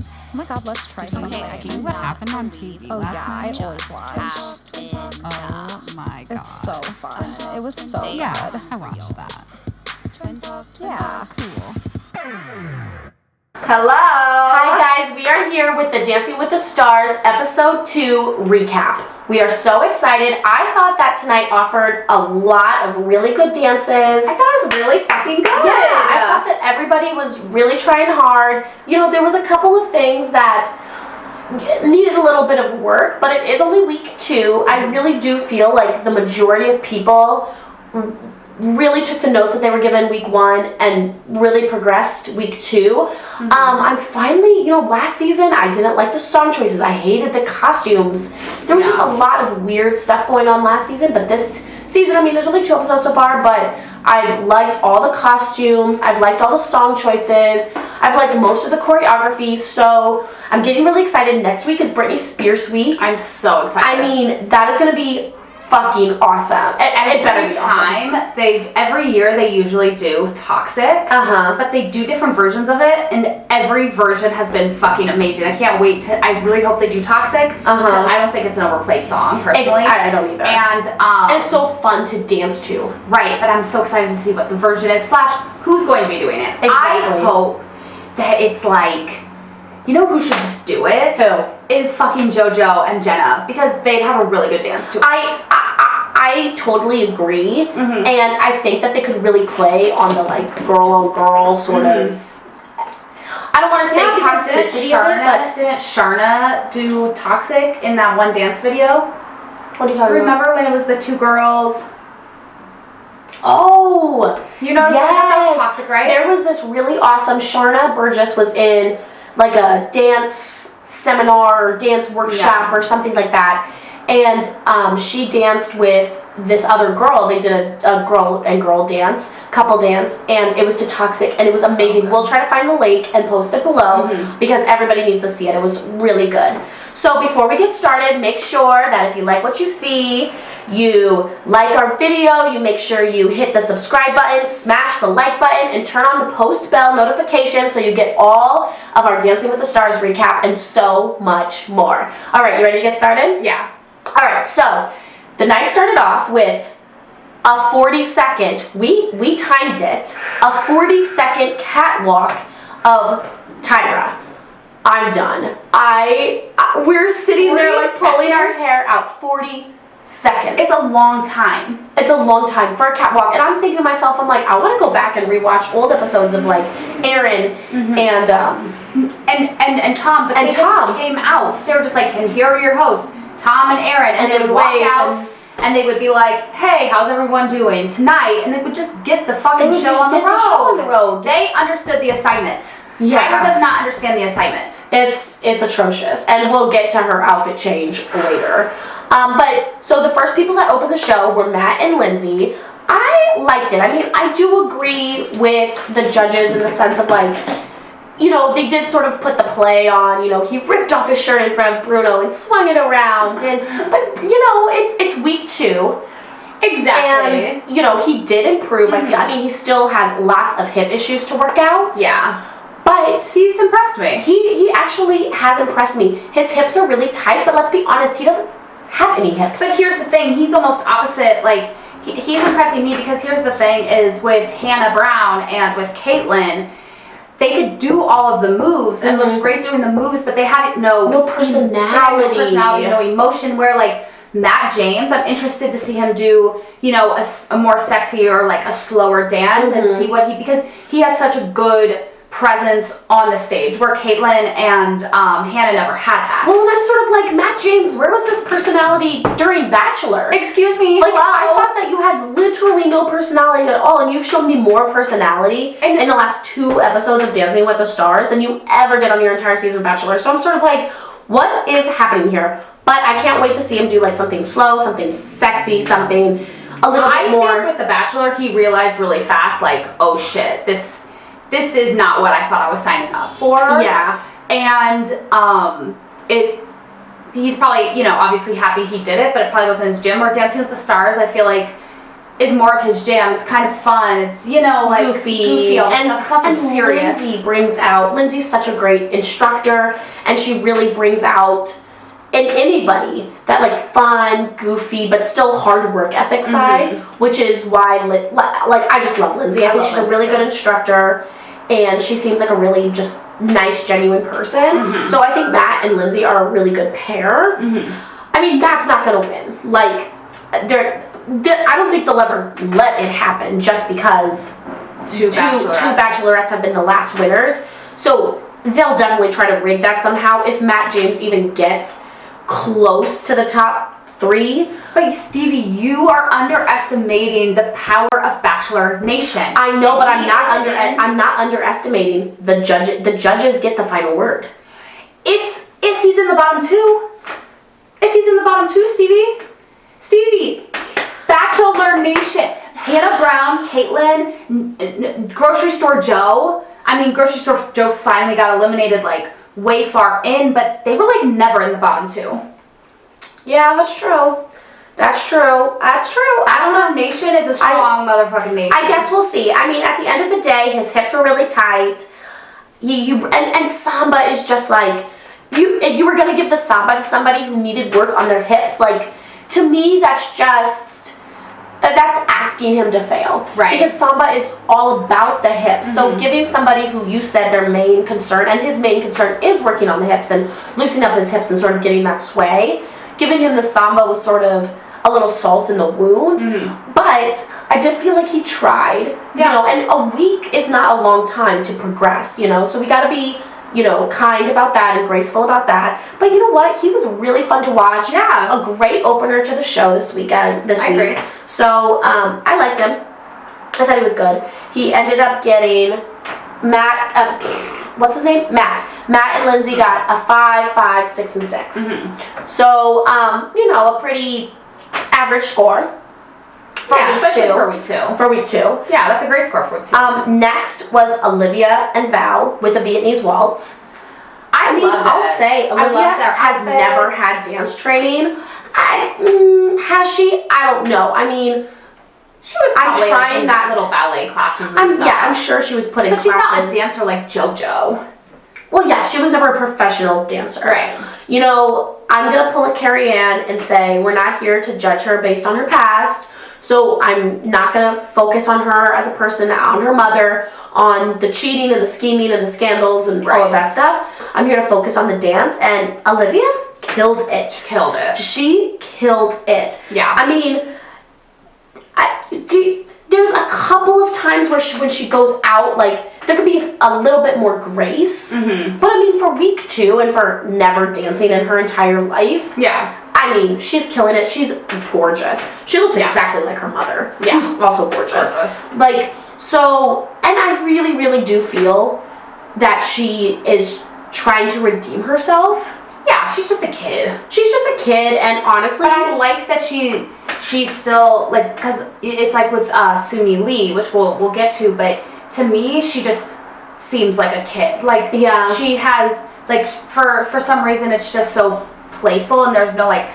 Oh my god, let's try something. See what happened on TV last night? I always watch. Oh my god. It's so fun. It was so Yeah, good. I watched that. Yeah. Cool. Hello! Hi guys, we are here with the Dancing with the Stars episode 2 recap. We are so excited. I thought that tonight offered a lot of really good dances. I thought it was really fucking good. Yeah, I thought that everybody was really trying hard. You know, there was a couple of things that needed a little bit of work, but it is only week 2. I really do feel like the majority of people really took the notes that they were given week 1 and really progressed week 2. I'm finally, last season I didn't like the song choices. I hated the costumes. There was just a lot of weird stuff going on last season, but this season, there's only 2 episodes so far, but I've liked all the costumes. I've liked all the song choices. I've liked most of the choreography, so I'm getting really excited. Next week is Britney Spears week. I'm so excited. That is going to be fucking awesome. It better be awesome. Every year they usually do Toxic, but they do different versions of it, and every version has been fucking amazing. I can't wait I really hope they do Toxic, because I don't think it's an overplayed song, personally. I don't either. And it's so fun to dance to. Right, but I'm so excited to see what the version is, / who's going to be doing it. Exactly. I hope that it's like, who should just do it? Who? Is fucking Jojo and Jenna, because they'd have a really good dance to it. I totally agree, and I think that they could really play on the girl on girl sort of. I don't want to say toxicity of it, but didn't Sharna do Toxic in that one dance video? What are you talking Remember when it was the 2 girls? Oh, yes, that was Toxic, right? There was this really awesome. Sharna Burgess was in a dance seminar or dance workshop or something like that. And she danced with this other girl. They did a girl and girl dance, couple dance, and it was to Toxic, and it was amazing. We'll try to find the link and post it below because everybody needs to see it. It was really good. So before we get started, make sure that if you like what you see, you like our video, you make sure you hit the subscribe button, smash the like button, and turn on the post bell notification so you get all of our Dancing with the Stars recap and so much more. All right, you ready to get started? Yeah. All right, so the night started off with a 40-second, we timed it, a 40-second catwalk of Tyra. I'm done. We're sitting there pulling our hair out. 40 seconds. It's a long time. It's a long time for a catwalk, and I'm thinking to myself, I want to go back and rewatch old episodes of Aaron and Tom, but they just came out. They were just like, and here are your hosts, Tom and Aaron, and they would walk out. And they would be like, hey, how's everyone doing tonight? And they would just get the fucking show on the road. They understood the assignment. Yeah. Tyra does not understand the assignment. It's atrocious. And we'll get to her outfit change later. So the first people that opened the show were Matt and Lindsay. I liked it. I do agree with the judges in the sense of they did sort of put the play on, he ripped off his shirt in front of Bruno and swung it around, but it's week 2. Exactly. And, he did improve, I feel. He still has lots of hip issues to work out. Yeah. But he's impressed me. He actually has impressed me. His hips are really tight, but let's be honest, he doesn't have any hips. But here's the thing, he's almost opposite, he's impressing me because here's the thing is with Hannah Brown and with Caitlyn, they could do all of the moves and looked great doing the moves, but they had no personality, no emotion. Where Matt James, I'm interested to see him do, a more sexy or a slower dance and see what because he has such a good presence on the stage where Caitlyn and Hannah never had that. Well, that's sort of like Matt James. Where was this personality during Bachelor? Excuse me. I thought that you had literally no personality at all, and you've shown me more personality in the last 2 episodes of Dancing with the Stars than you ever did on your entire season of Bachelor. So I'm sort of what is happening here? But I can't wait to see him do something slow, something sexy, something a little bit more. I think with The Bachelor, he realized really fast, oh shit, this is not what I thought I was signing up for. Yeah. And he's probably, obviously happy he did it, but it probably wasn't his gym. Or Dancing with the Stars, I feel like is more of his jam. It's kind of fun. It's, you know, like goofy all and stuff. It's not so serious. Lindsay's such a great instructor, and she really brings out in anybody that like fun, goofy, but still hard work ethic side, which is why I just love Lindsay. I think she's a really good instructor, and she seems like a really just nice, genuine person. So I think Matt and Lindsay are a really good pair. I mean, Matt's not gonna win. Like, I don't think they'll ever let it happen just because two bachelorettes have been the last winners. So they'll definitely try to rig that somehow if Matt James even gets close to the top 3. But Stevie, you are underestimating the power of Bachelor Nation. I know, but I'm not underestimating the judges. The judges get the final word. If he's in the bottom 2, Stevie, Bachelor Nation, Hannah Brown, Caitlin, Grocery Store Joe. I mean, Grocery Store Joe finally got eliminated like way far in, but they were like never in the bottom 2. Yeah, that's true. I don't know. Nation is a strong motherfucking nation. I guess we'll see. I mean, at the end of the day, his hips were really tight. And Samba is just like, you were gonna give the Samba to somebody who needed work on their hips. Like, to me, that's asking him to fail. Right. Because Samba is all about the hips. So giving somebody who you said their main concern, and his main concern is working on the hips and loosening up his hips and sort of getting that sway, giving him the Samba was sort of a little salt in the wound. But I did feel like he tried. You know, and a week is not a long time to progress, you know, so we gotta be, you know, kind about that and graceful about that. But you know what? He was really fun to watch. Yeah. A great opener to the show this week. I agree. So I liked him. I thought he was good. He ended up getting Matt, what's his name? Matt and Lindsay got a 5, 5, 6, and 6. So, you know, a pretty average score. Especially for week 2. For week 2. Yeah, that's a great score for week 2. Next was Olivia and Val with a Vietnamese Waltz. I mean, I'll say Olivia has never had dance training. Has she? I don't know. I mean, she was probably trying in that little ballet classes and stuff. Yeah, I'm sure she was putting but classes. But she's not a dancer like Jojo. Well, yeah, she was never a professional dancer. Right. You know, I'm going to pull a Carrie Ann and say we're not here to judge her based on her past. So I'm not going to focus on her as a person, on her mother, on the cheating and the scheming and the scandals and all of that stuff. I'm here to focus on the dance, and Olivia killed it. She killed it. Yeah. I mean, there's a couple of times where when she goes out, like, there could be a little bit more grace. But I mean, for week 2 and for never dancing in her entire life. Yeah. I mean, she's killing it. She's gorgeous. She looks exactly like her mother. Yeah. Who's also gorgeous. Like, so, and I really, really do feel that she is trying to redeem herself. Yeah, she's just a kid. And honestly, but I like that she's still, like, because it's like with Suny Lee, which we'll get to, but to me, she just seems like a kid. Like, she has, like, for some reason, it's just so playful, and there's no, like,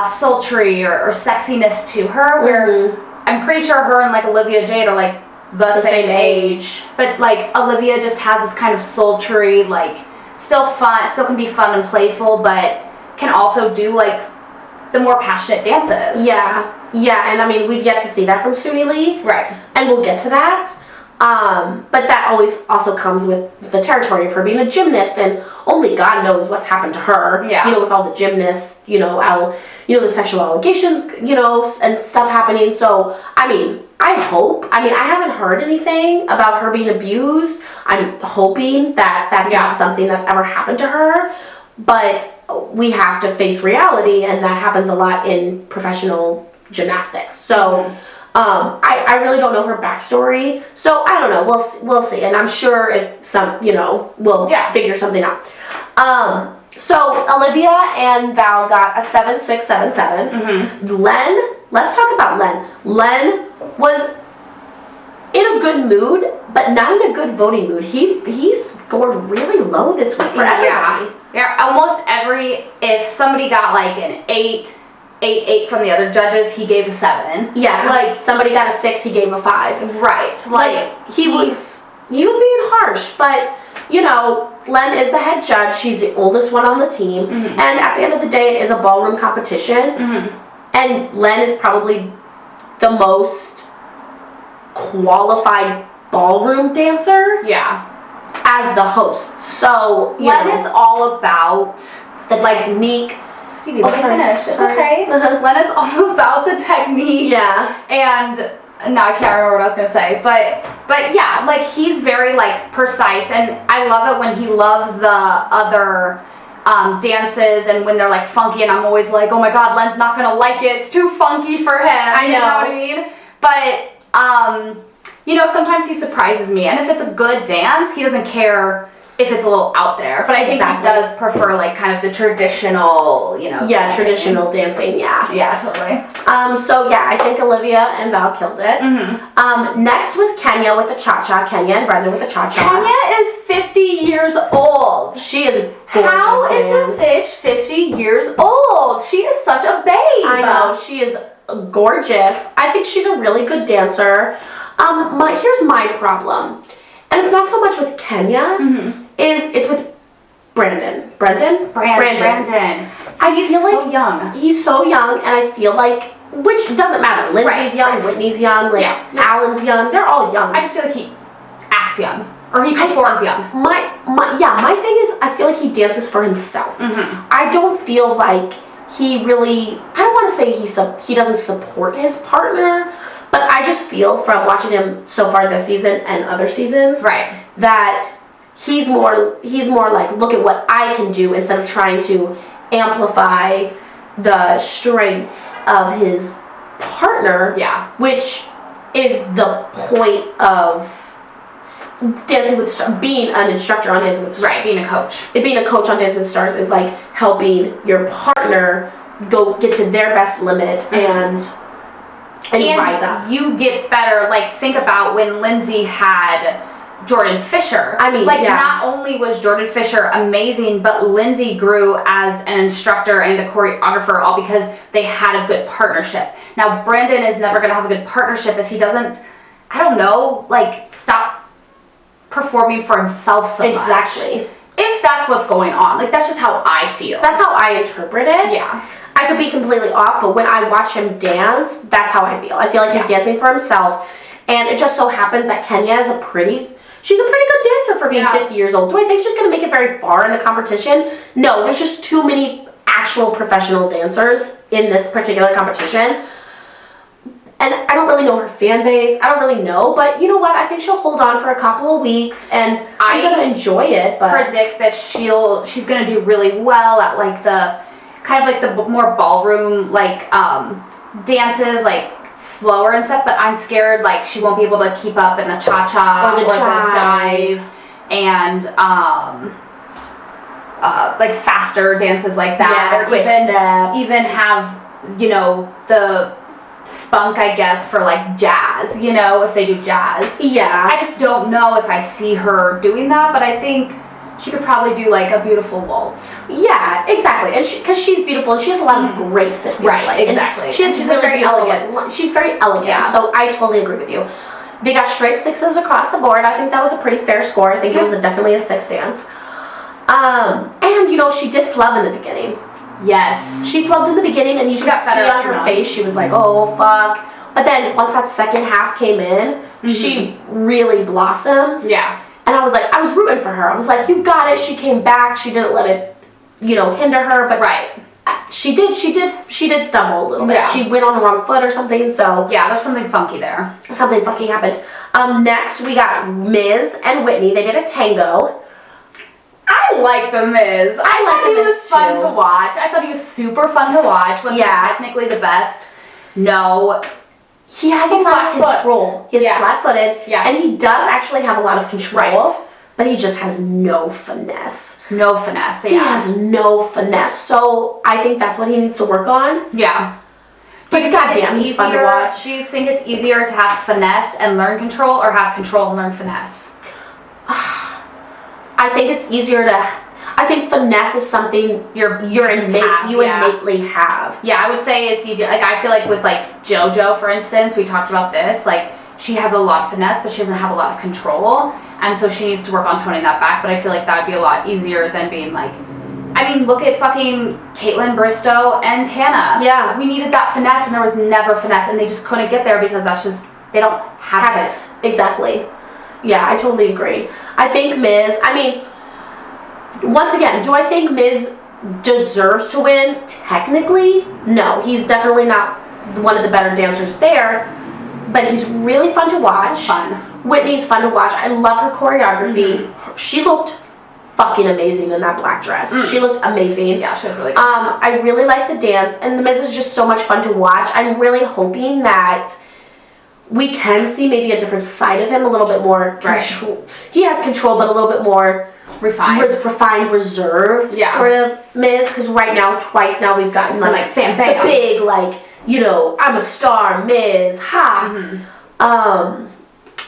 sultry or sexiness to her, where I'm pretty sure her and, like, Olivia Jade are, like, the same age. But, like, Olivia just has this kind of sultry, like, still can be fun and playful, but can also do, like, the more passionate dances. Yeah, and I mean, we've yet to see that from Suny Lee. Right. And we'll get to that. But that always also comes with the territory of her being a gymnast, and only God knows what's happened to her. Yeah. You know, with all the gymnasts, the sexual allegations, and stuff happening. So, I mean, I haven't heard anything about her being abused. I'm hoping that that's not something that's ever happened to her. But we have to face reality, and that happens a lot in professional gymnastics. So, I really don't know her backstory. So, I don't know. We'll see. And I'm sure if we'll figure something out. So, Olivia and Val got a 7, 6, 7, 7. Len, let's talk about Len. Len was in a good mood, but not in a good voting mood. He scored really low this week for everybody. Yeah, almost if somebody got like an 8, 8 from the other judges, he gave a 7. Yeah, Like, somebody got a 6, he gave a 5. right. Like, he was being harsh, but you know, Len is the head judge. She's the oldest one on the team, and at the end of the day, it is a ballroom competition, and Len is probably the most qualified ballroom dancer. Yeah. As the host, so Len is all about the technique. Stevie, let me finish. It's okay. Len is all about the technique. Yeah. And now I can't remember what I was gonna say, but yeah, like he's very like precise, and I love it when he loves the other dances and when they're like funky, and I'm always like, oh my god, Len's not gonna like it. It's too funky for him. I know. You know what I mean? But you know, sometimes he surprises me, and if it's a good dance, he doesn't care if it's a little out there. But I think he does prefer like kind of the traditional, you know. Yeah, traditional dancing. Yeah. Yeah, totally. So yeah, I think Olivia and Val killed it. Next was Kenya with the cha-cha. Kenya and Brenda with the cha-cha. Kenya is 50 years old. She is gorgeous. How is this bitch 50 years old? She is such a babe. I know, she is gorgeous. I think she's a really good dancer. Here's my problem, and it's not so much with Kenya, it's with Brandon. Brandon. He's feel so like young. He's so young, and I feel like, which doesn't matter. Lindsay's young, Whitney's young, like Alan's young. They're all young. I just feel like he acts young, or he performs young. My thing is, I feel like he dances for himself. I don't feel like he really. I don't want to say he doesn't support his partner. But I just feel from watching him so far this season and other seasons, that he's more like, look at what I can do, instead of trying to amplify the strengths of his partner, which is the point of Dancing with the Stars, being an instructor on Dancing with the Stars. Being a coach. Being a coach on Dancing with the Stars is like helping your partner go get to their best limit and rise up. You get better. Like, think about when Lindsay had Jordan Fisher. I mean, not only was Jordan Fisher amazing, but Lindsay grew as an instructor and a choreographer, all because they had a good partnership. Now, Brandon is never going to have a good partnership if he doesn't, I don't know, like, stop performing for himself so much. Exactly. If that's what's going on. Like, that's just how I feel. That's how I interpret it. Yeah. I could be completely off, but when I watch him dance, that's how I feel. I feel like he's dancing for himself, and it just so happens that Kenya is she's a pretty good dancer for being 50 years old. Do I think she's going to make it very far in the competition? No, there's just too many actual professional dancers in this particular competition. And I don't really know her fan base. I don't really know, but you know what? I think she'll hold on for a couple of weeks, and I'm going to enjoy it. But predict that she's going to do really well at like the kind of like the more ballroom like dances, like slower and stuff, but I'm scared like she won't be able to keep up in the cha-cha or the jive and like faster dances like that, or even have, you know, the spunk, I guess, for like jazz, you know, if they do jazz. Yeah. I just don't know if I see her doing that, but I think she could probably do like a beautiful waltz. Yeah, exactly. And because she's beautiful and she has a lot of grace, it feels like. Exactly. She's really very elegant. She's very elegant. Yeah. So I totally agree with you. They got straight 6s across the board. I think that was a pretty fair score. I think it was definitely a 6 dance. And you know, she did flub in the beginning. Yes. She flubbed in the beginning, and you could see on her face she was like, oh fuck. But then once that second half came in, she really blossomed. Yeah. And I was like, I was rooting for her. I was like, you got it. She came back. She didn't let it, you know, hinder her. But she did stumble a little bit. Yeah. She went on the wrong foot or something. So yeah, there's something funky there. Something funky happened. Next we got Miz and Whitney. They did a tango. I like the Miz. I thought he was fun to watch. I thought he was super fun to watch. Was he technically the best? No. He has a lot of control. He's flat-footed, and he does actually have a lot of control, but he just has no finesse. No finesse, He has no finesse, so I think that's what he needs to work on. Yeah. But goddamn, he's fun to watch. Do you think it's easier to have finesse and learn control, or have control and learn finesse? I think it's easier to... I think finesse is something you innately have. Yeah, I would say it's easier. Like, I feel like with, like, JoJo, for instance, we talked about this, like, she has a lot of finesse, but she doesn't have a lot of control, and so she needs to work on toning that back, but I feel like that would be a lot easier than being, like, I mean, look at fucking Caitlin, Bristow, and Hannah. Yeah. We needed that finesse, and there was never finesse, and they just couldn't get there because that's just, they don't have it. Exactly. Yeah, I totally agree. I think Miz, I mean, once again, do I think Miz deserves to win? Technically, no. He's definitely not one of the better dancers there, but he's really fun to watch. So fun. Whitney's fun to watch. I love her choreography. She looked fucking amazing in that black dress. She looked amazing. Yeah, she was really good. I really like the dance, and the Miz is just so much fun to watch. I'm really hoping that we can see maybe a different side of him, a little bit more control. He has control, but a little bit more refined, reserved sort of Miz. Because right now, twice now, we've gotten like bam, bam. the big, like, you know, I'm a star, Miz, ha.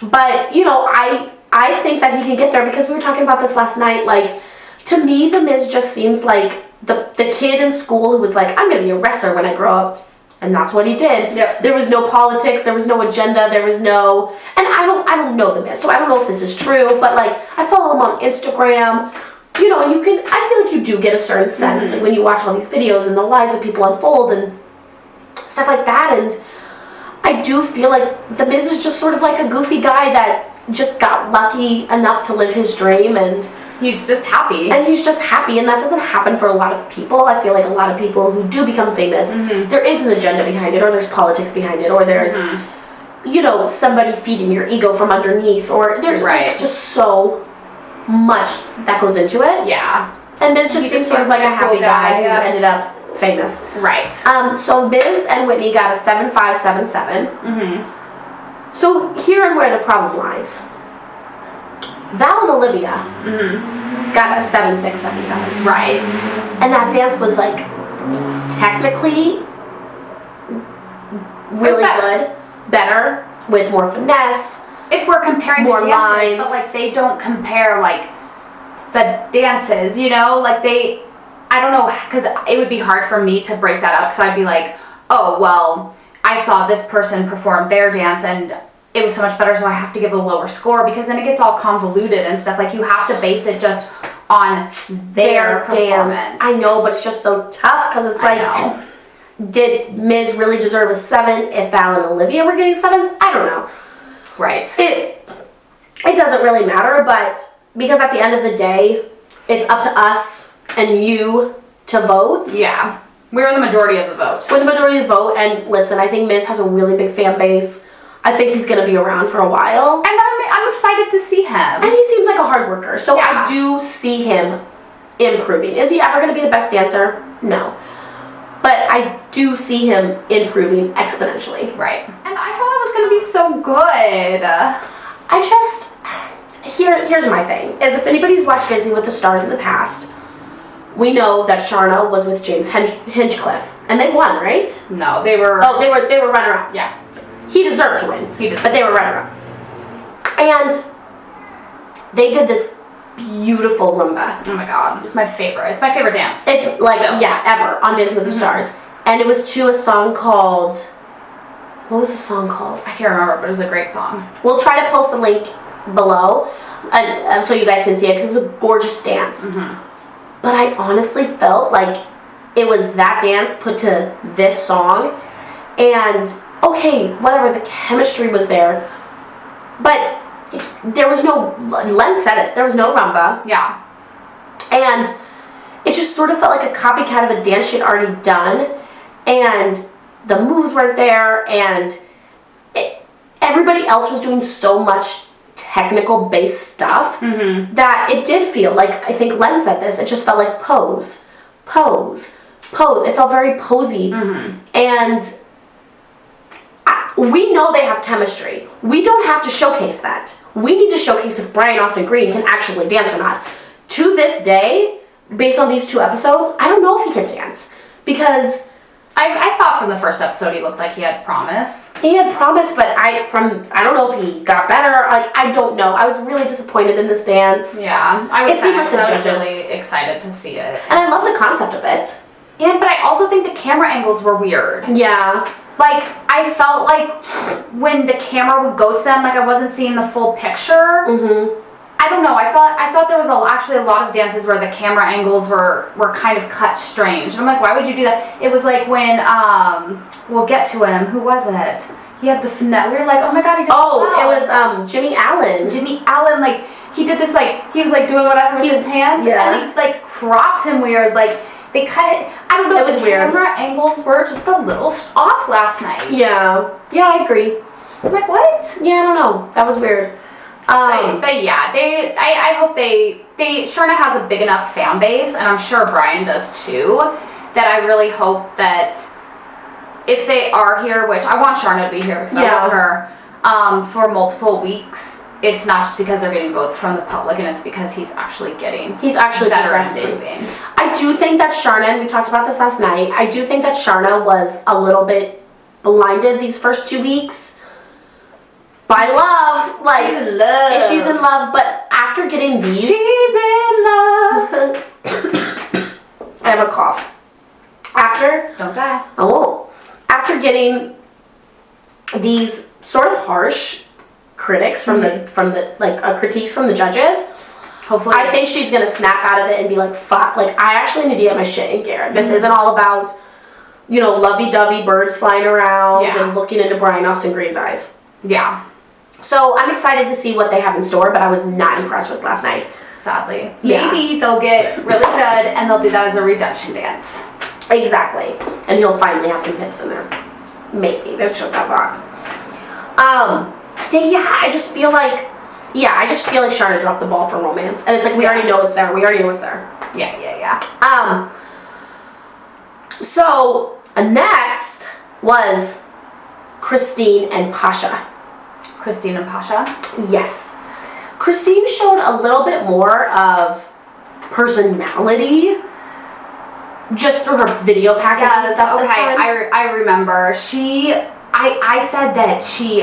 But, you know, I think that he can get there because we were talking about this last night. Like, to me, the Miz just seems like the kid in school who was like, I'm going to be a wrestler when I grow up. And that's what he did. Yep. There was no politics, there was no agenda, there was no, and I don't know the Miz, so I don't know if this is true, but like, I follow him on Instagram, you know, and I feel like you do get a certain sense when you watch all these videos and the lives of people unfold and stuff like that, and I do feel like the Miz is just sort of like a goofy guy that just got lucky enough to live his dream, and he's just happy. And he's just happy, and that doesn't happen for a lot of people. I feel like a lot of people who do become famous, there is an agenda behind it, or there's politics behind it, or there's, you know, somebody feeding your ego from underneath, or there's just so much that goes into it. Yeah. And Miz just seems sort of like a happy guy who ended up famous. Right. So Miz and Whitney got a 7.577. So here and where the problem lies. Val and Olivia got a 7.677. Right. And that dance was like technically really good, better, with more finesse. If we're comparing more the dances, lines, but like they don't compare like the dances, you know, like I don't know, because it would be hard for me to break that up, because I'd be like, oh well, I saw this person perform their dance and it was so much better, so I have to give a lower score, because then it gets all convoluted and stuff. Like, you have to base it just on their performance. Dance. I know, but it's just so tough, because it's like, did Miz really deserve a 7 if Val and Olivia were getting 7s? I don't know. Right. It doesn't really matter, but because at the end of the day, it's up to us and you to vote. Yeah. We're the majority of the vote. We're the majority of the vote, and listen, I think Miz has a really big fan base. I think he's going to be around for a while. And I'm excited to see him. And he seems like a hard worker, so I do see him improving. Is he ever going to be the best dancer? No. But I do see him improving exponentially. Right. And I thought it was going to be so good. Here's my thing, is if anybody's watched Dancing with the Stars in the past, we know that Sharna was with James Hinchcliffe, and they won, right? No, they were... Oh, they were runner-up. Yeah. He deserved to win. He did. But they were runner-up. And they did this beautiful rumba. Oh my god, it's my favorite. It's my favorite dance. It's like, ever, on Dancing with the Stars. And it was to a song called... What was the song called? I can't remember, but it was a great song. We'll try to post the link below so you guys can see it, because it was a gorgeous dance. But I honestly felt like it was that dance put to this song, and okay, whatever, the chemistry was there, but there was no, Len said it, there was no rumba. Yeah. And it just sort of felt like a copycat of a dance she'd already done, and the moves weren't there, and everybody else was doing so much technical based stuff that it did feel like, I think Len said this, it just felt like pose. It felt very posy. And we know they have chemistry. We don't have to showcase that. We need to showcase if Brian Austin Green can actually dance or not. To this day, based on these 2 episodes, I don't know if he can dance, because I thought from the first episode he looked like he had promise. He had promise, but I don't know if he got better. Like, I don't know. I was really disappointed in this dance. Yeah, I was It seemed like the I was judges. really excited to see it. And I love the concept of it. Yeah, but I also think the camera angles were weird. Yeah. Like, I felt like when the camera would go to them, like I wasn't seeing the full picture. Mm-hmm. I don't know. I thought there was actually a lot of dances where the camera angles were kind of cut strange. And I'm like, why would you do that? It was like when we'll get to him. Who was it? He had the finesse. We were like, oh my god, he did it was Jimmy Allen. Jimmy Allen, like he did this, like he was like doing whatever with his hands, yeah. and he like cropped him weird. Like they cut it. I don't know. It was the weird. Camera angles were just a little off last night. Yeah. Yeah, I agree. I'm like, what? Yeah, I don't know. That was weird. But yeah, I hope Sharna has a big enough fan base, and I'm sure Brian does too, that I really hope that if they are here, which I want Sharna to be here because I love her, for multiple weeks, it's not just because they're getting votes from the public, and it's because he's actually better progressing. and improving. I do think that Sharna, and we talked about this last night, I do think that Sharna was a little bit blinded these first 2 weeks. By love, like she's in love, but after getting these, she's in love. I have a cough. Don't die. I won't. After getting these sort of harsh critics from the critiques from the judges, Hopefully, I think she's gonna snap out of it and be like, "Fuck! Like I actually need to get my shit in gear. This isn't all about, lovey-dovey birds flying around and looking into Brian Austin Green's eyes." Yeah. So I'm excited to see what they have in store, but I was not impressed with last night. Sadly. Yeah. Maybe they'll get really good and they'll do that as a redemption dance. Exactly. And he'll finally have some hips in there. Maybe. That's just a thought. I just feel like Sharna dropped the ball for romance. And it's like, we already know it's there. Yeah. So, next was Christine and Pasha. Christine and Pasha? Yes. Christine showed a little bit more of personality just through her video package and stuff this time. I remember. I said that she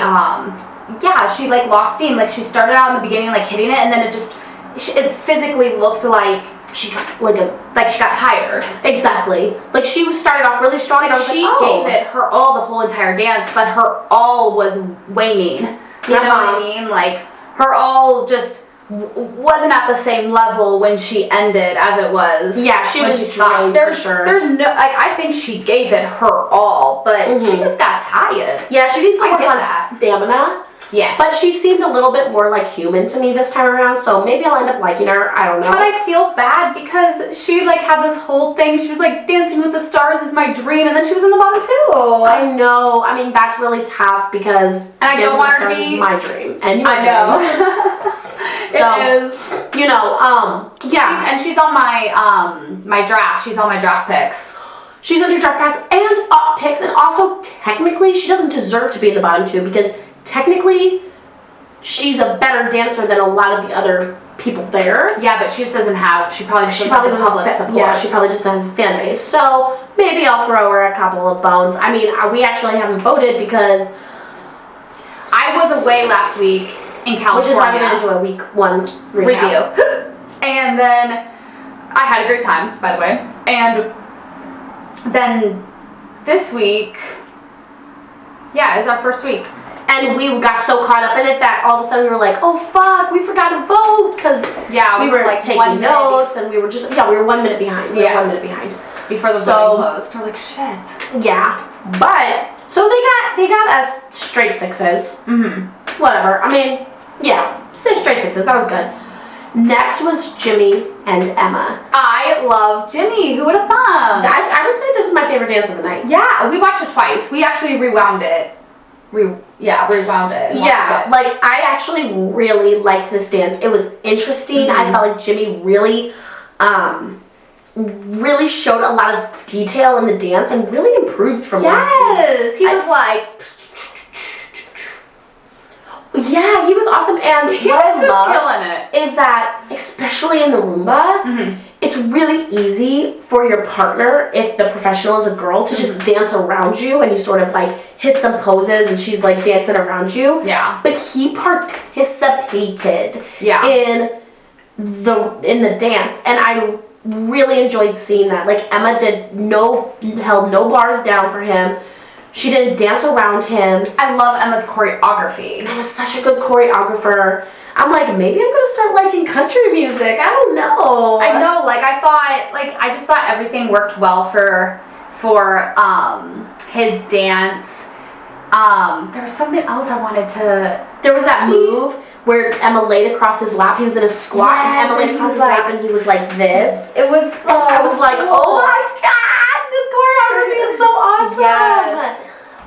like lost steam. Like she started out in the beginning like hitting it, and then it physically looked like she got she got tired. Exactly. Like she started off really strong. Like she gave it her all the whole entire dance, but her all was waning. You know what I mean? Like her all just wasn't at the same level when she ended as it was. Yeah, she was drained for sure. There's no I think she gave it her all, but she just got tired. Yeah, she needs to work on stamina. Yes. But she seemed a little bit more like human to me this time around, so maybe I'll end up liking her. I don't know. But I feel bad because she had this whole thing. She was like, Dancing with the Stars is my dream, and then she was in the bottom too. I know. I mean, that's really tough because I don't want her to be. Is my dream, and your I know. It is. Yeah. She's on my draft. She's on my draft picks. She's on your draft pass and up picks, and also technically she doesn't deserve to be in the bottom two because technically she's a better dancer than a lot of the other people there. Yeah, but she just doesn't have. She probably doesn't have public support. Yeah, she probably just doesn't have a fan base. So maybe I'll throw her a couple of bones. I mean, we actually haven't voted because I was away last week in California. Which is why we didn't do a week one review. And then I had a great time, by the way. And then this week, it's our first week. And we got so caught up in it that all of a sudden we were like, oh fuck, we forgot to vote because we were like taking notes and we were just, we were 1 minute behind. We were 1 minute behind. Before the voting closed. We're like, shit. Yeah. But, so they got us straight sixes. Mm-hmm. Whatever. I mean, 6 straight sixes. That was good. Next was Jimmy and Emma. I love Jimmy. Who would have thought? I would say this is my favorite dance of the night. Yeah, we watched it twice. We actually rewound it. Rewound it. Yeah, like I actually really liked this dance. It was interesting. I felt like Jimmy really showed a lot of detail in the dance and really improved from last week. Yes, he was like. Yeah, he was awesome, and He what was I just love killing it. is that, especially in the Roomba, it's really easy for your partner, if the professional is a girl, to just dance around you, and you sort of like hit some poses, and she's like dancing around you. Yeah. But he participated Yeah. in the dance, and I really enjoyed seeing that. Like, Emma held no bars down for him. She didn't dance around him. I love Emma's choreography. Emma's such a good choreographer. I'm like, maybe I'm gonna start liking country music. I don't know. I know, like I just thought everything worked well for his dance. There was something else I wanted to. There was that move where Emma laid across his lap. He was in a squat, Yes, and Emma laid and he across was his like- lap, and he was like this. It was so. I was like, cool. oh my god, this choreography is so awesome. Yes.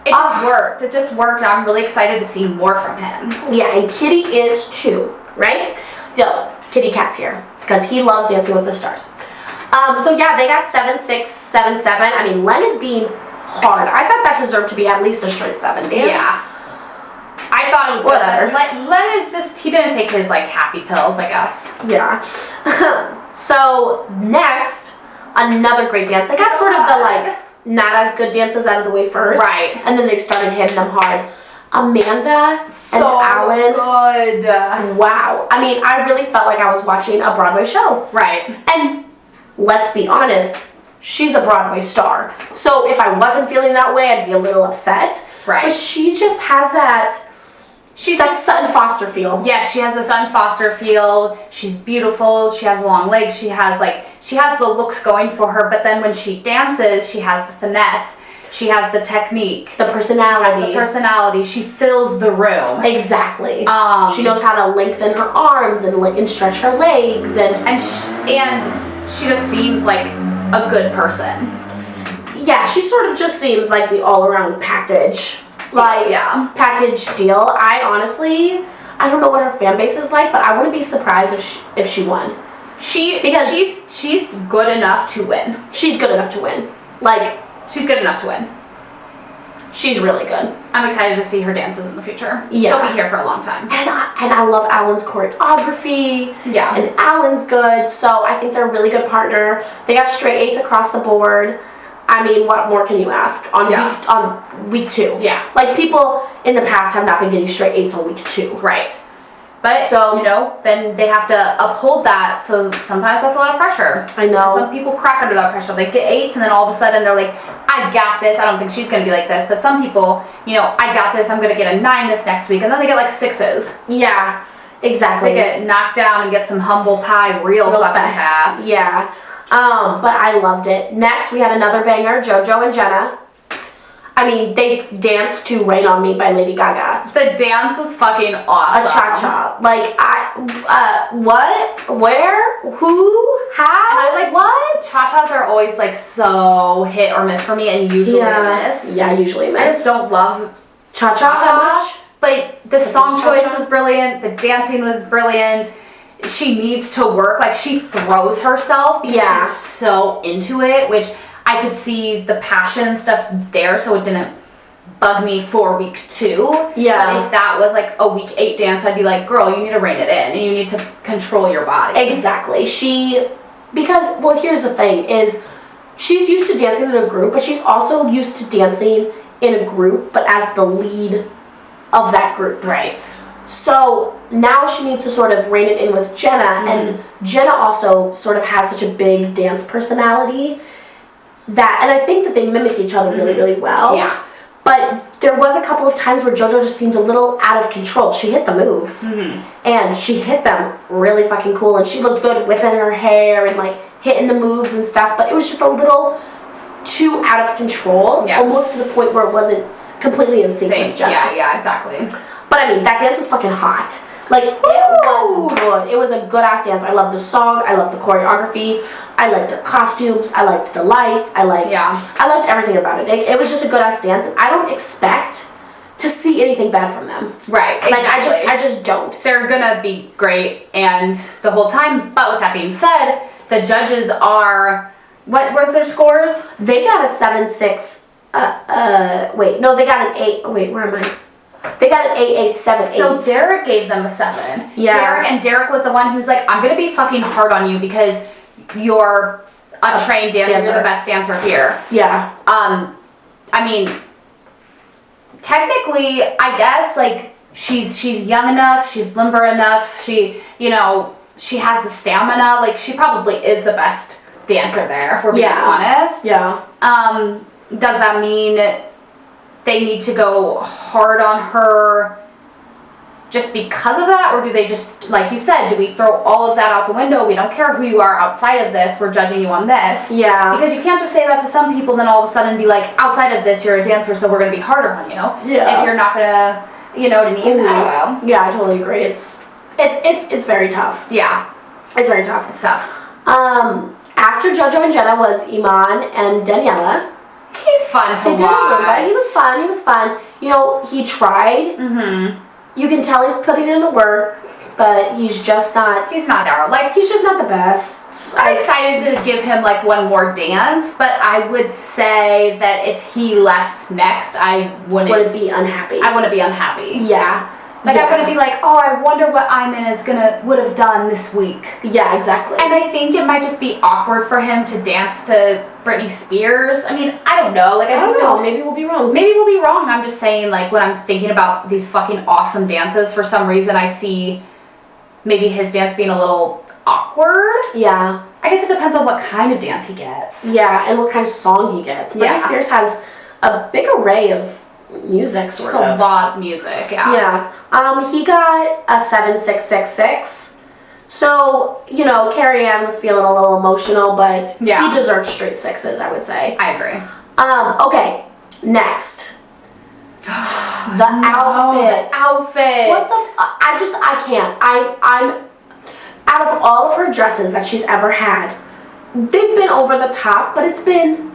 It just worked. It just worked. I'm really excited to see more from him. Yeah, and Kitty is too, right? So, Kitty Cat's here because he loves Dancing with the Stars. So yeah, they got 7, 6, 7, 7. I mean, Len is being hard. I thought that deserved to be at least a straight 7 dance. Yeah. I thought it was Whatever. good. Len is just, he didn't take his like happy pills, I guess. Yeah. So next, another great dance. They got sort of the like not as good dances out of the way first. Right. And then they started hitting them hard. Amanda and Alan. Good. Wow. I mean, I really felt like I was watching a Broadway show. Right. And let's be honest, she's a Broadway star. So if I wasn't feeling that way, I'd be a little upset. Right. But she just has that Sutton Foster feel. Yeah, she has the Sutton Foster feel. She's beautiful. She has long legs. She has the looks going for her. But then when she dances, she has the finesse. She has the technique. The personality. She has the personality. She fills the room. Exactly. She She knows how to lengthen her arms and stretch her legs and she just seems like a good person. yeah, she sort of just seems like the all-around package. Like, Yeah. package deal. I don't know what her fan base is like, but I wouldn't be surprised if she won. Because She's good enough to win. she's good enough to win. Like, She's good enough to win. she's really good. I'm excited to see her dances in the future. Yeah. She'll be here for a long time. And I love Alan's choreography. Yeah. And Alan's good, so I think they're a really good partner. They got straight 8s across the board. I mean, what more can you ask on week 2? Yeah. Like, people in the past have not been getting straight 8s on week 2. Right. But, So- then they have to uphold that, so sometimes that's a lot of pressure. I know. Some people crack under that pressure. They get 8s, and then all of a sudden they're like, I got this. I don't think she's going to be like this. But some people, I got this. I'm going to get a 9 this next week. And then they get like 6s. Yeah, exactly. They get knocked down and get some humble pie real fucking fast. Yeah. But I loved it. Next, we had another banger, Jojo and Jenna. I mean, they danced to Rain on Me by Lady Gaga. The dance was fucking awesome. A cha-cha. Like, what? Where? Who? How? And I like what? Cha-chas are always like so hit or miss for me, and usually a miss. Yeah, usually a I just miss. don't love Cha-cha that cha-cha, much? but the Like song this choice cha-cha? was brilliant. The dancing was brilliant. She needs to work. Like, she throws herself because Yeah. she's so into it, which I could see the passion stuff there, so it didn't bug me for week 2. Yeah. But if that was like a week 8 dance, I'd be like, girl, you need to rein it in and you need to control your body. Exactly. Because, well, here's the thing, is she's used to dancing in a group, but she's also used to dancing in a group, but as the lead of that group. Right. So now she needs to sort of rein it in with Jenna, and Jenna also sort of has such a big dance personality and I think that they mimic each other really, really well. Yeah. But there was a couple of times where JoJo just seemed a little out of control. She hit the moves, and she hit them really fucking cool, and she looked good whipping her hair and like hitting the moves and stuff, but it was just a little too out of control, almost to the point where it wasn't completely in sync with Jenna. Yeah, exactly. But I mean, that dance was fucking hot. Like, it was good. It was a good ass dance. I loved the song. I loved the choreography. I liked their costumes. I liked the lights. I liked everything about it. It was just a good ass dance, and I don't expect to see anything bad from them. Right. Exactly. Like, I just don't. They're gonna be great and the whole time. But with that being said, the judges are, what was their scores? They got a 7-6. Wait, no, they got an 8. Oh, wait, where am I? They got an 8.878. So Derek gave them a 7. Yeah. Derek was the one who's like, I'm gonna be fucking hard on you because you're a trained dancer. You're the best dancer here. Yeah. I mean, technically, I guess, like, she's young enough, she's limber enough, she, you know, she has the stamina, like, she probably is the best dancer there, if we're being honest. Yeah. Does that mean they need to go hard on her just because of that, or do they just, like you said, do we throw all of that out the window? We don't care who you are outside of this, we're judging you on this. Yeah. Because you can't just say that to some people and then all of a sudden be like, outside of this, you're a dancer, so we're going to be harder on you. Yeah. If you're not going to, you know what I mean? I don't know. Yeah, I totally agree. It's very tough. Yeah. It's very tough. It's tough. After Jojo and Jenna was Iman and Daniela. He's fun to watch. But he was fun. You know, he tried. Mm-hmm. You can tell he's putting in the work, but he's just not. He's not there. Like, he's just not the best. I'm excited to give him like one more dance, but I would say that if he left next, I wouldn't be unhappy. I wouldn't be unhappy. Yeah. Like, I wouldn't be like, oh, I wonder what Iman would have done this week. Yeah, exactly. And I think it might just be awkward for him to dance to Britney Spears. I mean, I don't know. Like, I just don't know. Maybe we'll be wrong. Maybe we'll be wrong. I'm just saying, like, when I'm thinking about these fucking awesome dances, for some reason I see maybe his dance being a little awkward. Yeah. I guess it depends on what kind of dance he gets. Yeah, and what kind of song he gets. Britney Spears has a big array of music, sort of. A lot of music, yeah. Yeah. He got a 7.666. So, you know, Carrie Ann was feeling a little emotional, but he deserved straight 6s, I would say. I agree. Okay. Next. The outfit. The outfit. What the I can't. I'm out of all of her dresses that she's ever had, they've been over the top, but it's been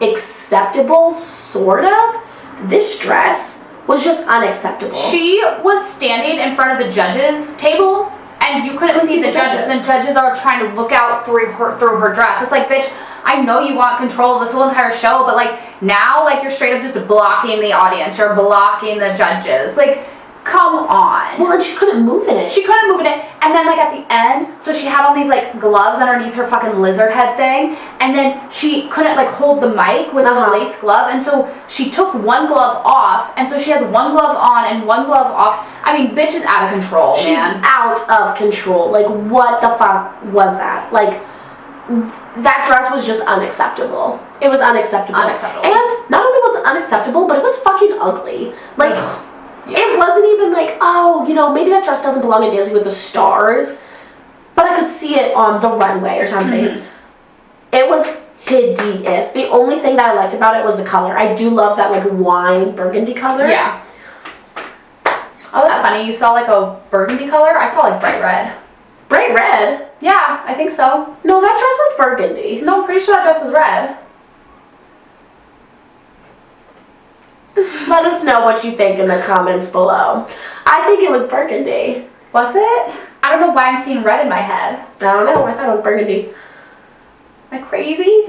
acceptable, sort of. This dress was just unacceptable. She was standing in front of the judges' table, and you couldn't see the judges. And the judges are trying to look out through her dress. It's like, bitch, I know you want control of this whole entire show, but like now, like you're straight up just blocking the audience. You're blocking the judges. Like, come on. Well, and she couldn't move in it. She couldn't move in it. And then, like, at the end, so she had on these, like, gloves underneath her fucking lizard head thing. And then she couldn't, like, hold the mic with the lace glove. And so she took one glove off. And so she has one glove on and one glove off. I mean, bitch is out of control, She's out of control. Like, what the fuck was that? Like, that dress was just unacceptable. It was unacceptable. Unacceptable. And not only was it unacceptable, but it was fucking ugly. Like... Yeah. It wasn't even like, oh, you know, maybe that dress doesn't belong in Dancing with the Stars, but I could see it on the runway or something. Mm-hmm. It was hideous. The only thing that I liked about it was the color. I do love that, like, wine burgundy color. Yeah. Oh, that's funny. You saw, like, a burgundy color? I saw, like, bright red. Bright red? Yeah, I think so. No, that dress was burgundy. No, I'm pretty sure that dress was red. Let us know what you think in the comments below. I think it was burgundy. Was it? I don't know why I'm seeing red in my head. I don't know. I thought it was burgundy. Am I crazy?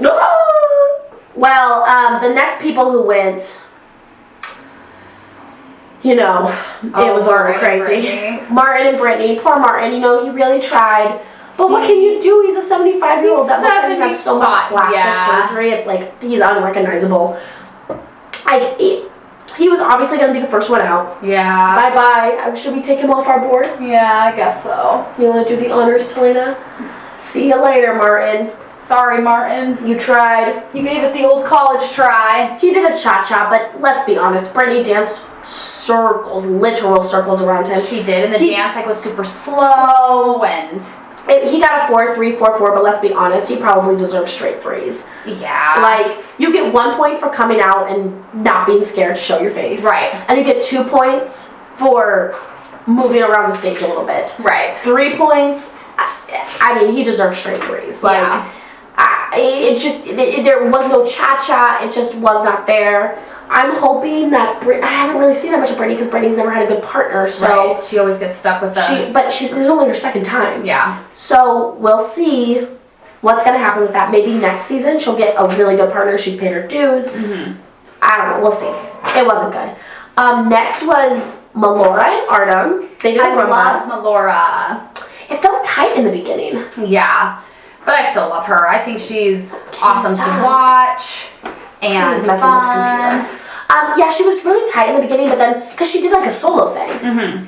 Well, the next people who went, you know, it was a little crazy. Martin and Britney. Poor Martin. You know, he really tried. But what can you do? He's a 75-year-old that looks like he's had so much plastic surgery. It's like he's unrecognizable. He was obviously going to be the first one out. Yeah. Bye-bye. Should we take him off our board? Yeah, I guess so. You want to do the honors, Talena? See you later, Martin. Sorry, Martin. You tried. You gave it the old college try. He did a cha-cha, but let's be honest. Britney danced circles, literal circles around him. She did, and the dance like was super slow and... He got a 4.3, 4.4, but let's be honest, he probably deserves straight 3s. Yeah. Like, you get 1 point for coming out and not being scared to show your face. Right. And you get 2 points for moving around the stage a little bit. Right. 3 points, I mean, he deserves straight 3s. Like, there was no cha-cha, it just was not there. I'm hoping that I haven't really seen that much of Britney because Britney's never had a good partner, so right. She always gets stuck with them. But this is only her second time. Yeah. So we'll see what's gonna happen with that. Maybe next season she'll get a really good partner. She's paid her dues. Mm-hmm. I don't know. We'll see. It wasn't good. Next was Melora and Arnhem. They did a I rumba. love Melora. It felt tight in the beginning. Yeah, but I still love her. I think she's awesome stop. to watch and She was messing fun. with the computer. Yeah, she was really tight in the beginning, but then, because she did like a solo thing,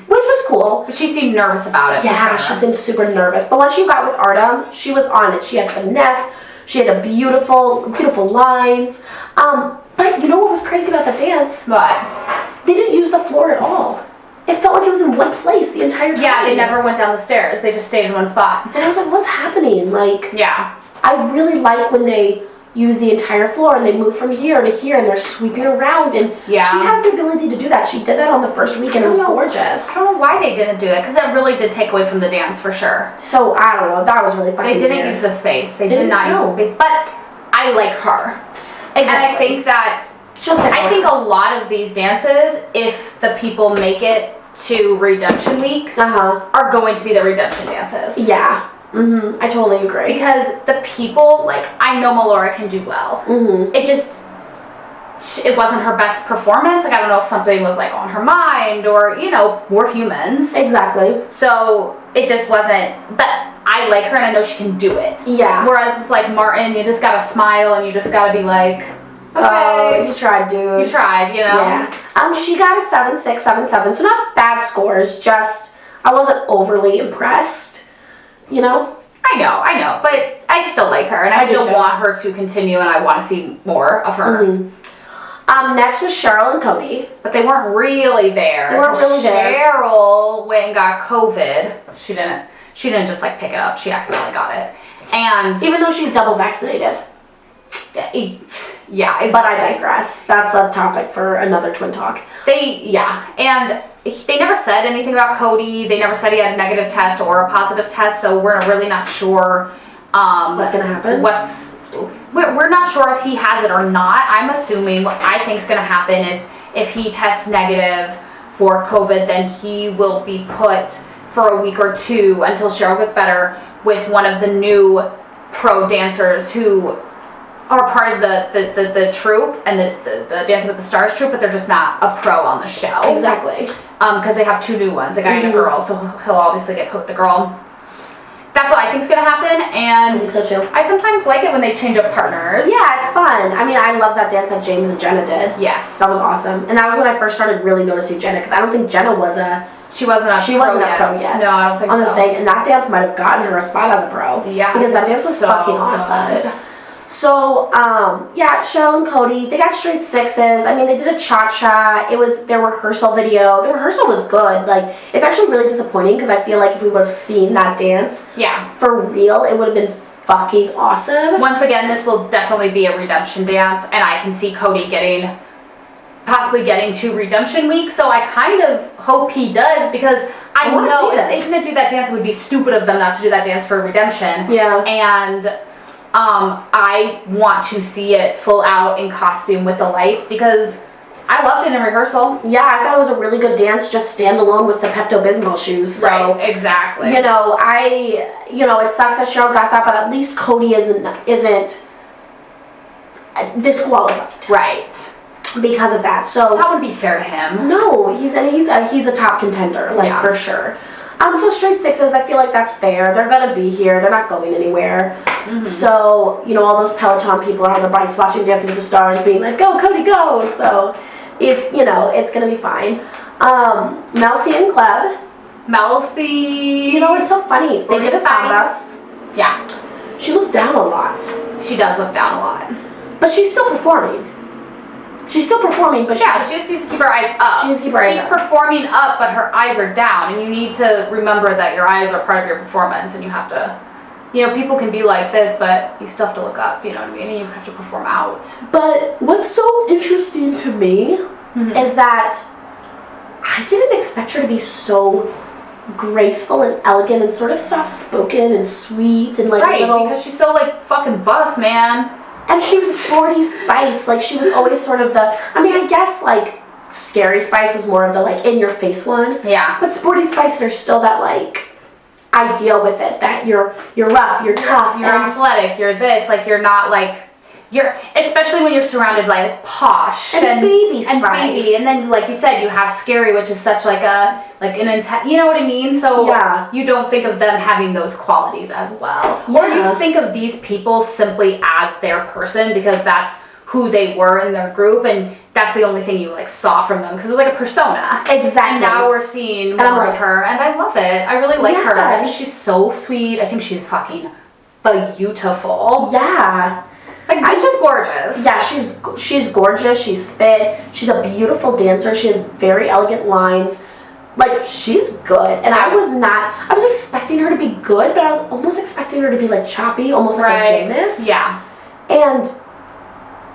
which was cool. But she seemed nervous about it. Yeah, for she sure. seemed super nervous. But once she got with Arnhem, she was on it. She had finesse. She had a beautiful lines. But you know what was crazy about the dance? What? They didn't use the floor at all. It felt like it was in one place the entire time. Yeah, they never went down the stairs. They just stayed in one spot. And I was like, what's happening? Like, Yeah. I really like when they use the entire floor and they move from here to here and they're sweeping around, and Yeah. she has the ability to do that. She did that on the first week and it was gorgeous. I don't know why they didn't do it, because that really did take away from the dance for sure. So I don't know, that was really fucking They didn't weird. use the space. They Didn't did not use know. the space. But I like her. Exactly. And I think that Just like I think a lot of these dances, if the people make it to redemption week, are going to be the redemption dances. Yeah. I totally agree. Because the people, like, I know Melora can do well. It just, it wasn't her best performance. Like, I don't know if something was, like, on her mind or, you know, we're humans. Exactly. So, it just wasn't, but I like her and I know she can do it. Yeah. Whereas it's like Martin, you just gotta smile and you just gotta be like, Oh, okay, you tried, dude. you tried, you know? Yeah. She got a 7.6, 7.7, so not bad scores, just I wasn't overly impressed, you know? I know, but I still like her and I do still too. want her to continue and I want to see more of her. Next was Cheryl and Cody. But they weren't really there. They weren't really there. Cheryl went and got COVID. She didn't just like pick it up. She accidentally got it. And Even though she's double vaccinated. yeah, exactly. But I digress. That's a topic for another Twin Talk. And they never said anything about Cody. They never said he had a negative test or a positive test, so we're really not sure What's gonna happen? We're not sure if he has it or not. I'm assuming what I think is going to happen is if he tests negative for COVID, then he will be put for a week or two until Cheryl gets better with one of the new pro dancers who are part of the troupe and the Dancing with the Stars troupe, but they're just not a pro on the show. Exactly. Because they have two new ones, a guy and a girl, so he'll obviously get put with the girl. That's what I think is going to happen, and I think so too. I sometimes like it when they change up partners. Yeah, it's fun. I mean, I love that dance that James and Jenna did. Yes. That was awesome. And that was when I first started really noticing Jenna, because I don't think Jenna was She wasn't a pro yet. No, I don't think on so. the thing, and that dance might have gotten her a spot as a pro. Yeah. Because that dance was so fucking awesome. good. So, yeah, Cheryl and Cody, they got straight 6s. I mean, they did a cha-cha. It was their rehearsal video. The rehearsal was good. Like, it's actually really disappointing because I feel like if we would have seen that dance for real, it would have been fucking awesome. Once again, this will definitely be a redemption dance, and I can see Cody possibly getting to redemption week, so I kind of hope he does, because I wanna know see if this. they didn't do that dance, it would be stupid of them not to do that dance for redemption. Yeah. And I want to see it full out in costume with the lights, because I loved it in rehearsal. Yeah, I thought it was a really good dance, just standalone with the Pepto-Bismol shoes. So, Right, exactly. you know, it sucks that Cheryl got that, but at least Cody isn't disqualified Right. because of that. So That would be fair to him. no, he's a top contender, like Yeah. for sure. So straight 6s, I feel like that's fair. They're gonna be here. They're not going anywhere. So, you know, all those Peloton people are on their bikes watching Dancing with the Stars being like, go, Cody, go. So it's, you know, it's gonna be fine. Melcy and Kleb. Melcy. You know, it's so funny. They did a samba. Yeah. She looked down a lot. She does look down a lot. But she's still performing. She's still performing, but She just needs to keep her eyes up. She needs to keep her eyes She's up. performing up, but her eyes are down, and you need to remember that your eyes are part of your performance, and you have to, you know, people can be like this, but you still have to look up, you know what I mean? And you have to perform out. But what's so interesting to me is that I didn't expect her to be so graceful and elegant and sort of soft-spoken and sweet and like Right, a little... because she's so, like, fucking buff, man. And she was sporty Spice. Like, she was always sort of the... I mean, I guess, like, Scary Spice was more of the, like, in-your-face one. Yeah. But Sporty Spice, there's still that, like, ideal with it. That you're rough, you're tough, You're athletic, you're this, like, you're not, like, especially when you're surrounded by like posh and baby and spice. baby, and then like you said, you have scary, which is such like an intense, you know what I mean? So Yeah. you don't think of them having those qualities as well, or Yeah. you think of these people simply as their person because that's who they were in their group, and that's the only thing you like saw from them because it was like a persona. Exactly. And now we're seeing I'm more like, of her, and I love it. I really like her. Yeah. I think she's so sweet. I think she's fucking beautiful. Yeah. Like, bitch is gorgeous. Yeah, she's gorgeous, she's fit, she's a beautiful dancer, she has very elegant lines. Like, she's good. And I was expecting her to be good, but I was almost expecting her to be like choppy, almost like a gymnast. Yeah. And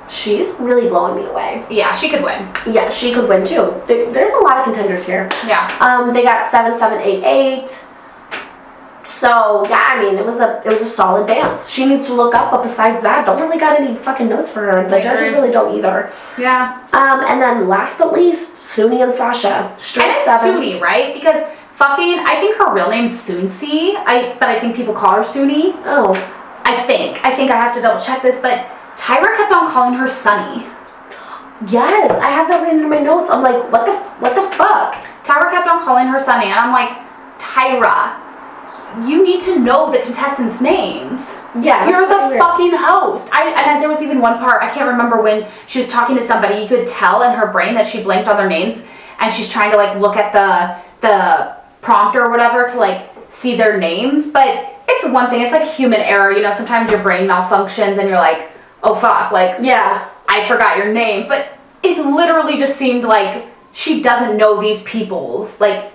she's really blowing me away. Yeah, she could win. Yeah, she could win too. There's a lot of contenders here. Yeah. They got 7, 7, 8, 8. So yeah, I mean, it was a solid dance. She needs to look up, but besides that, don't really got any fucking notes for her. The judges really don't either. Yeah. And then last but least, Suny and Sasha. Straight And it's sevens. Suny, right? Because I think her real name's Sunsy. But I think people call her Suny. Oh. I think I have to double check this, but Tyra kept on calling her Sunny. Yes, I have that written in my notes. I'm like, what the fuck? Tyra kept on calling her Sunny, and I'm like, Tyra, you need to know the contestants' names. Yeah, you're the fucking host. And there was even one part, I can't remember, when she was talking to somebody, you could tell in her brain that she blanked on their names, and she's trying to like look at the prompter or whatever to like see their names. But it's one thing, it's like human error, you know, sometimes your brain malfunctions and you're like, oh fuck, like, yeah, I forgot your name. But it literally just seemed like she doesn't know these people's like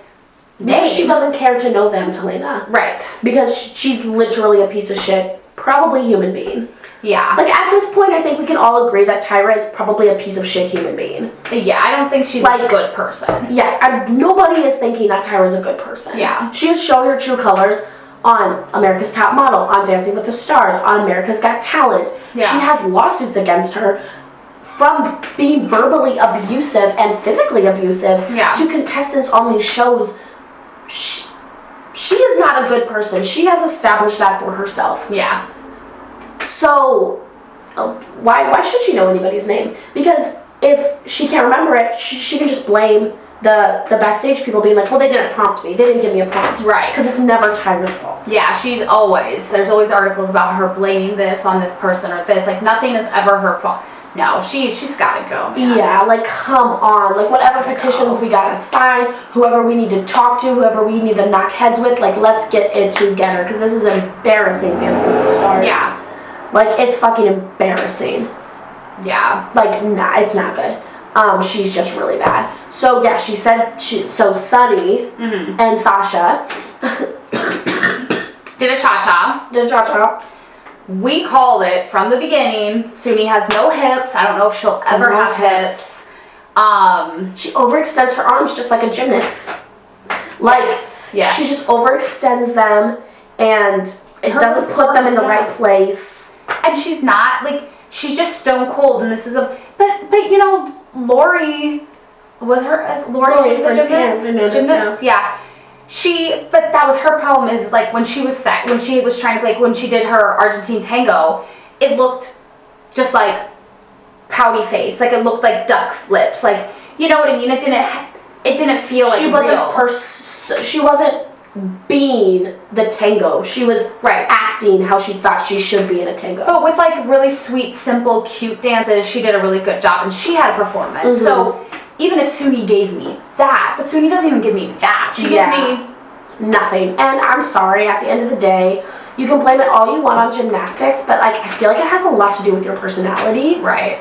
names. She doesn't care to know them, Talena. Right. Because she's literally a piece of shit, probably human being. Yeah. Like, at this point, I think we can all agree that Tyra is probably a piece of shit human being. Yeah, I don't think she's like a good person. Yeah, nobody is thinking that Tyra's a good person. Yeah. She has shown her true colors on America's Top Model, on Dancing with the Stars, on America's Got Talent. Yeah. She has lawsuits against her from being verbally abusive and physically abusive to contestants on these shows. She is not a good person. She has established that for herself. Yeah. So, why should she know anybody's name? Because if she can't remember it, she can just blame the backstage people being like, well, they didn't prompt me. They didn't give me a prompt. Right. Because it's never Tyra's fault. Yeah, there's always articles about her blaming this on this person or this. Like, nothing is ever her fault. No, she's gotta go, man. Yeah, like, come on. Like, whatever petitions we gotta sign, whoever we need to talk to, whoever we need to knock heads with, like, let's get it together. Because this is embarrassing, Dancing with the Stars. Yeah. Like, it's fucking embarrassing. Yeah. Like, nah, it's not good. She's just really bad. So, yeah, she said, so Sunny and Sasha did a cha-cha. did a cha-cha. We called it from the beginning. Suny has no hips. I don't know if she'll ever have hips. She overextends her arms just like a gymnast. Like, yes. she just overextends them, and it doesn't put them in the right place. And she's not, like, she's just stone cold, and this is but you know, Lori was a gymnast? Yeah. But that was her problem, is like when she was trying to, like, when she did her Argentine tango, it looked just like pouty face, like it looked like duck lips, like, you know what I mean? It didn't feel like she wasn't being the tango. She was acting how she thought she should be in a tango. But with like really sweet, simple, cute dances, she did a really good job, and she had a performance. So even if Suny gave me that, but Suny doesn't even give me that. She gives me nothing. And I'm sorry, at the end of the day, you can blame it all you want on gymnastics, but like, I feel like it has a lot to do with your personality. Right.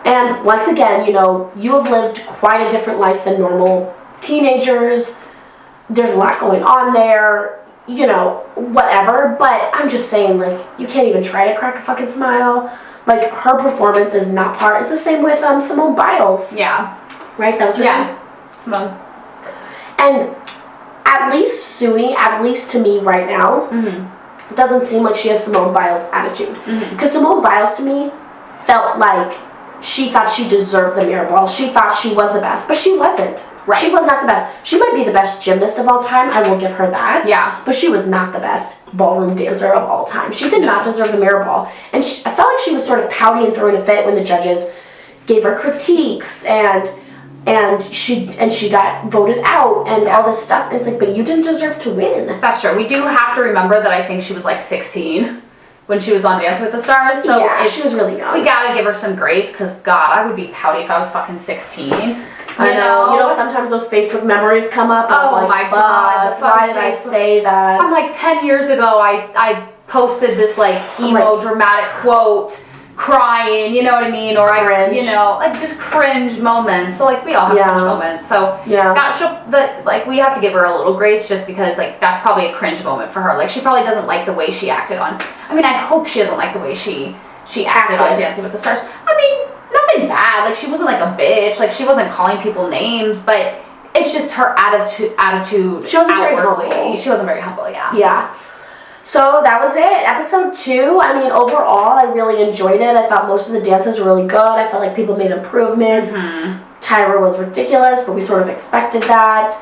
And once again, you know, you have lived quite a different life than normal teenagers. There's a lot going on there, you know, whatever. But I'm just saying, like, you can't even try to crack a fucking smile. Like, her performance is not part. It's the same with Simone Biles. Yeah. Right? That was her name? Simone. And at least Suny, at least to me right now, doesn't seem like she has Simone Biles' attitude. Because Simone Biles, to me, felt like she thought she deserved the mirror ball. She thought she was the best, but she wasn't. Right. She was not the best. She might be the best gymnast of all time. I will give her that. Yeah. But she was not the best ballroom dancer of all time. She did not deserve the mirror ball. And I felt like she was sort of pouty and throwing a fit when the judges gave her critiques and she got voted out and all this stuff. And it's like, but you didn't deserve to win. That's true. We do have to remember that I think she was like 16 when she was on Dancing with the Stars. So yeah, she was really young. We gotta give her some grace, because God, I would be pouty if I was fucking 16. I know. You know, sometimes those Facebook memories come up. Oh like, my God. Why did I say that? I'm like 10 years ago, I posted this like emo dramatic quote, crying, you know what I mean? Or cringe. you know, like just cringe moments. So like we all have cringe moments. So we have to give her a little grace, just because like that's probably a cringe moment for her. Like she probably doesn't like the way she acted on. I mean, I hope she doesn't like the way she acted on Dancing with the Stars. I mean, nothing bad. Like she wasn't like a bitch. Like she wasn't calling people names, but it's just her attitude. She wasn't very humble. She wasn't very humble. Yeah. Yeah. So that was it. Episode 2. I mean, overall, I really enjoyed it. I thought most of the dances were really good. I felt like people made improvements. Tyra was ridiculous, but we sort of expected that.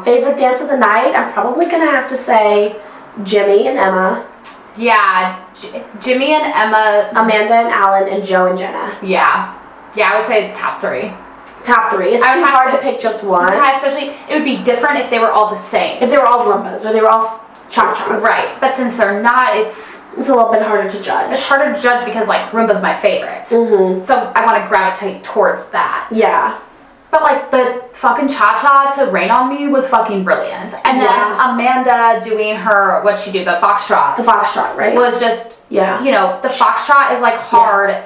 Favorite dance of the night? I'm probably gonna have to say Jimmy and Emma. Yeah, Jimmy and Emma. Amanda and Alan, and Joe and Jenna. Yeah, I would say top 3. Top 3. It's too hard to pick just one. Yeah, especially, it would be different if they were all the same. If they were all Rumbas, or they were all cha-chas. Right, but since they're not, it's a little bit harder to judge. It's harder to judge because, like, Roomba's my favorite. So I want to gravitate towards that. Yeah. But, like, the fucking cha-cha to Rain On Me was fucking brilliant. And then Amanda doing her, what'd she do, the foxtrot. The foxtrot, right? Was just, you know, the foxtrot is, like, hard.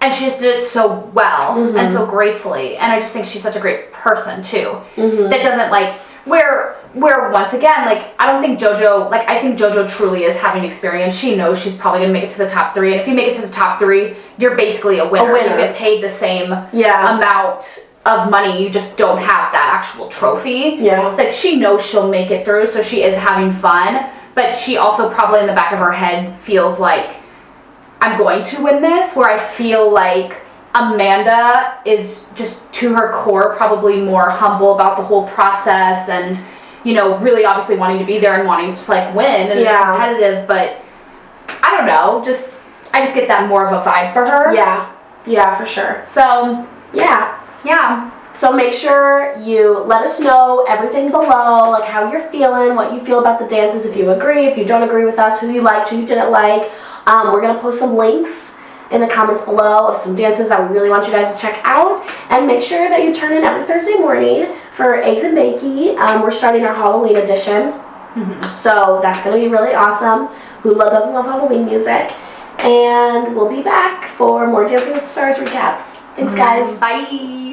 And she just did it so well and so gracefully. And I just think she's such a great person, too. That doesn't, like, where once again, like, I don't think Jojo, like, I think Jojo truly is having experience. She knows she's probably going to make it to the top 3. And if you make it to the top 3, you're basically a winner. You get paid the same amount of money. You just don't have that actual trophy. Yeah. It's like she knows she'll make it through, so she is having fun. But she also probably in the back of her head feels like, I'm going to win this, where I feel like Amanda is just to her core probably more humble about the whole process and, you know, really obviously wanting to be there and wanting to like win and it's competitive, but I don't know, I just get that more of a vibe for her. Yeah, for sure. So, yeah. So make sure you let us know everything below, like how you're feeling, what you feel about the dances, if you agree, if you don't agree with us, who you liked, who you didn't like. We're going to post some links in the comments below of some dances that we really want you guys to check out. And make sure that you tune in every Thursday morning for Eggs and Bakey. We're starting our Halloween edition. So that's going to be really awesome. Who doesn't love Halloween music? And we'll be back for more Dancing with the Stars recaps. Thanks, guys. Bye.